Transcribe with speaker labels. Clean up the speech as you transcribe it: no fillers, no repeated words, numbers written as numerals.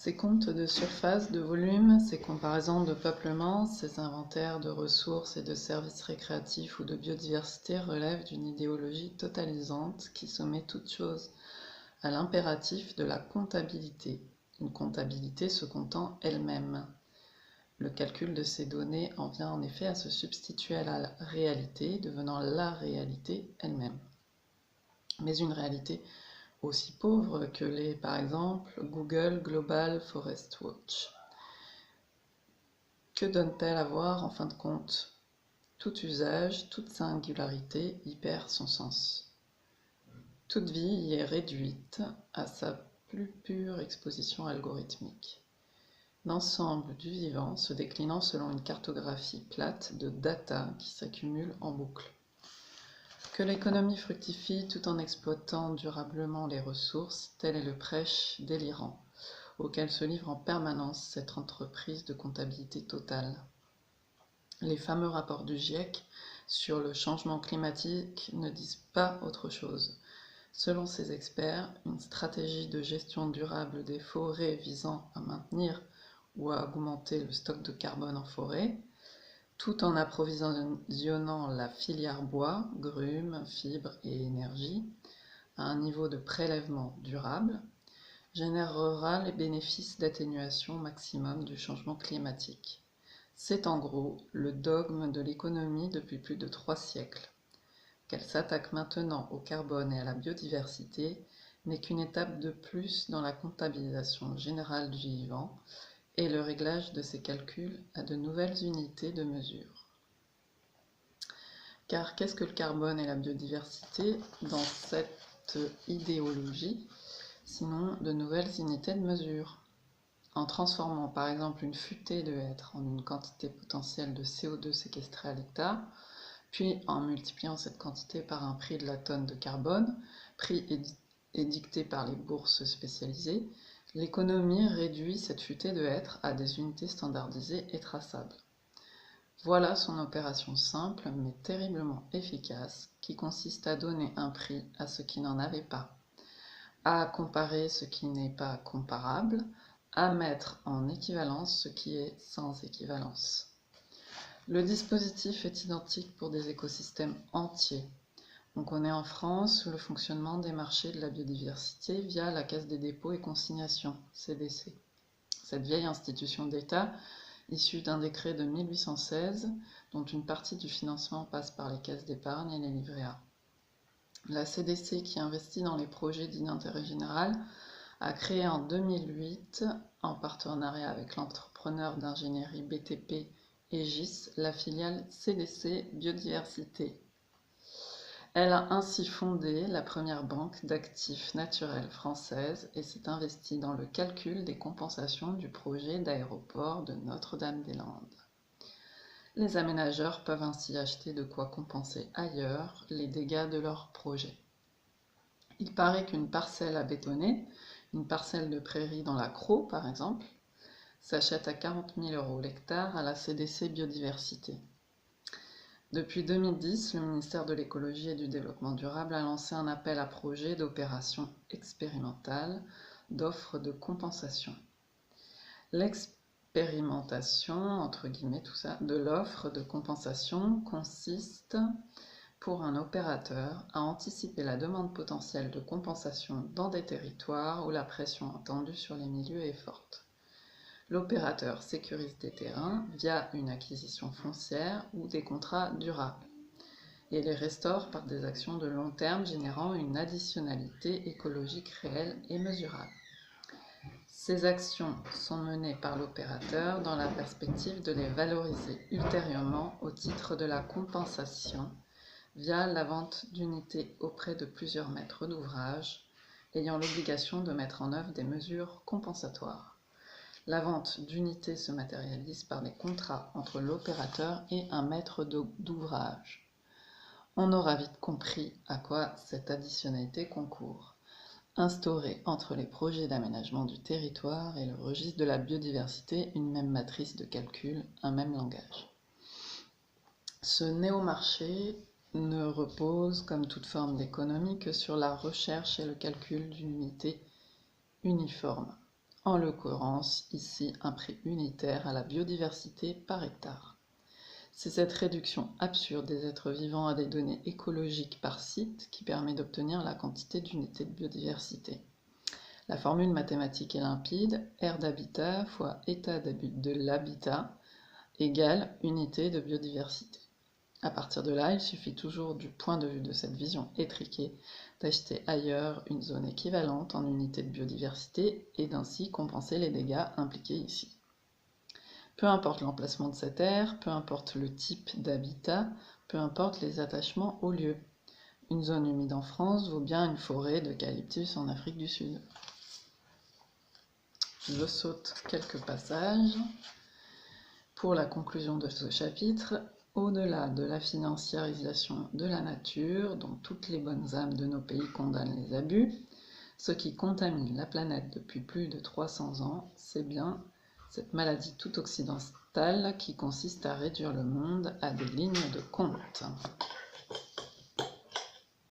Speaker 1: Ces comptes de surface, de volume, ces comparaisons de peuplement, ces inventaires de ressources et de services récréatifs ou de biodiversité relèvent d'une idéologie totalisante qui soumet toute chose à l'impératif de la comptabilité, une comptabilité se comptant elle-même. Le calcul de ces données en vient en effet à se substituer à la réalité, devenant la réalité elle-même. Mais une réalité aussi pauvre que les, par exemple, Google Global Forest Watch. Que donne-t-elle à voir en fin de compte? Tout usage, toute singularité y perd son sens. Toute vie y est réduite à sa plus pure exposition algorithmique. L'ensemble du vivant se déclinant selon une cartographie plate de data qui s'accumulent en boucle. Que l'économie fructifie tout en exploitant durablement les ressources, tel est le prêche délirant, auquel se livre en permanence cette entreprise de comptabilité totale. Les fameux rapports du GIEC sur le changement climatique ne disent pas autre chose. Selon ces experts, une stratégie de gestion durable des forêts visant à maintenir ou à augmenter le stock de carbone en forêt, tout en approvisionnant la filière bois, grumes, fibres et énergie, à un niveau de prélèvement durable, générera les bénéfices d'atténuation maximum du changement climatique. C'est en gros le dogme de l'économie depuis plus de 3 siècles. Qu'elle s'attaque maintenant au carbone et à la biodiversité n'est qu'une étape de plus dans la comptabilisation générale du vivant et le réglage de ses calculs à de nouvelles unités de mesure. Car qu'est-ce que le carbone et la biodiversité dans cette idéologie, sinon de nouvelles unités de mesure? En transformant par exemple une futaie de hêtre en une quantité potentielle de CO2 séquestrée à l'hectare, puis en multipliant cette quantité par un prix de la tonne de carbone, prix édicté par les bourses spécialisées, l'économie réduit cette futaie de hêtre à des unités standardisées et traçables. Voilà son opération simple mais terriblement efficace qui consiste à donner un prix à ce qui n'en avait pas, à comparer ce qui n'est pas comparable, à mettre en équivalence ce qui est sans équivalence. Le dispositif est identique pour des écosystèmes entiers. On connaît en France le fonctionnement des marchés de la biodiversité via la Caisse des dépôts et consignations, CDC. Cette vieille institution d'État, issue d'un décret de 1816, dont une partie du financement passe par les caisses d'épargne et les livrets A. La CDC, qui investit dans les projets dits d'intérêt général, a créé en 2008, en partenariat avec l'entrepreneur d'ingénierie BTP Aegis, la filiale CDC Biodiversité. Elle a ainsi fondé la première banque d'actifs naturels française et s'est investie dans le calcul des compensations du projet d'aéroport de Notre-Dame-des-Landes. Les aménageurs peuvent ainsi acheter de quoi compenser ailleurs les dégâts de leur projet. Il paraît qu'une parcelle à bétonner, une parcelle de prairie dans la Crau par exemple, s'achète à 40 000 € l'hectare à la CDC Biodiversité. Depuis 2010, le ministère de l'Écologie et du Développement durable a lancé un appel à projets d'opérations expérimentales d'offres de compensation. L'expérimentation, entre guillemets tout ça, de l'offre de compensation consiste pour un opérateur à anticiper la demande potentielle de compensation dans des territoires où la pression attendue sur les milieux est forte. L'opérateur sécurise des terrains via une acquisition foncière ou des contrats durables et les restaure par des actions de long terme générant une additionnalité écologique réelle et mesurable. Ces actions sont menées par l'opérateur dans la perspective de les valoriser ultérieurement au titre de la compensation via la vente d'unités auprès de plusieurs maîtres d'ouvrage ayant l'obligation de mettre en œuvre des mesures compensatoires. La vente d'unités se matérialise par des contrats entre l'opérateur et un maître d'ouvrage. On aura vite compris à quoi cette additionnalité concourt. Instaurer entre les projets d'aménagement du territoire et le registre de la biodiversité une même matrice de calcul, un même langage. Ce néo-marché ne repose, comme toute forme d'économie, que sur la recherche et le calcul d'une unité uniforme. en l'occurrence ici un prix unitaire à la biodiversité par hectare. C'est cette réduction absurde des êtres vivants à des données écologiques par site qui permet d'obtenir la quantité d'unités de biodiversité. La formule mathématique est limpide, aire d'habitat fois état de l'habitat égale unité de biodiversité. À partir de là, il suffit toujours du point de vue de cette vision étriquée d'acheter ailleurs une zone équivalente en unité de biodiversité et d'ainsi compenser les dégâts impliqués ici. Peu importe l'emplacement de cette aire, peu importe le type d'habitat, peu importe les attachements au lieu. Une zone humide en France vaut bien une forêt d'eucalyptus en Afrique du Sud. Je saute quelques passages. Pour la conclusion de ce chapitre, au-delà de la financiarisation de la nature, dont toutes les bonnes âmes de nos pays condamnent les abus, ce qui contamine la planète depuis plus de 300 ans, c'est bien cette maladie toute occidentale qui consiste à réduire le monde à des lignes de compte.